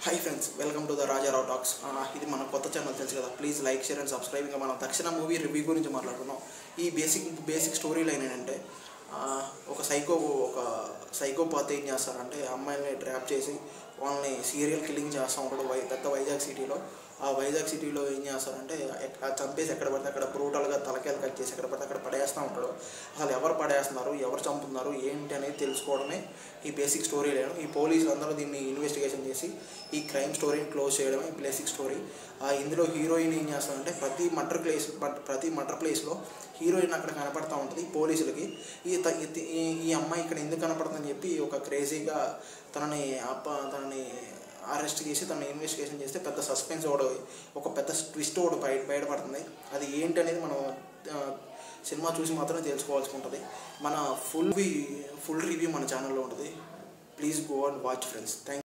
Hi friends, welcome to the Rajarao Talks. ఇది మన కొత్త ఛానల్ తెలుసు కదా, please like share and subscribe. ఇంకా మనం దక్షిణ మూవీ రివ్యూ గురించి మాట్లాడుకున్నాం. ఈ బేసిక్ స్టోరీ లైన్ ఏంటంటే ఒక సైకోపాత్ ఏం చేస్తారంటే అమ్మాయిల్ని ట్రాప్ చేసి వాళ్ళని సీరియల్ కిల్లింగ్ చేస్తూ ఉంటాడు పెద్ద వైజాగ్ సిటీలో. ఆ వైజాగ్ సిటీలో ఏం చేస్తారంటే చంపేసి ఎక్కడ పడితే అక్కడ బ్రూటల్గా తలకాయలు కట్ చేసి ఎక్కడ పడితే అక్కడ పడేస్తూ ఉంటాడు. అసలు ఎవరు పడేస్తున్నారు, ఎవరు చంపుతున్నారు, ఏంటి అనేది తెలుసుకోవడమే ఈ బేసిక్ స్టోరీ లేదు. ఈ పోలీసులు అందరూ దీన్ని ఇన్వెస్టిగేషన్ చేసి ఈ క్రైమ్ స్టోరీని క్లోజ్ చేయడమే ఈ బేసిక్ స్టోరీ. ఇందులో హీరోయిన్ ఏం చేస్తారంటే ప్రతి మర్డర్ ప్లేస్లో హీరోయిన్ అక్కడ కనపడుతూ ఉంటుంది పోలీసులకి. ఈ అమ్మాయి ఇక్కడ ఎందుకు కనపడుతుందని చెప్పి ఒక క్రేజీగా తనని అరెస్ట్ చేసి తనని ఇన్వెస్టిగేషన్ చేస్తే పెద్ద సస్పెన్స్ ఒక పెద్ద ట్విస్ట్ బయటపడుతుంది. అది ఏంటి అనేది మనం సినిమా చూసి మాత్రమే తెలుసుకోవాల్సి ఉంటుంది. మన ఫుల్ రివ్యూ మన ఛానల్లో ఉంటుంది. Please go and watch friends. Thank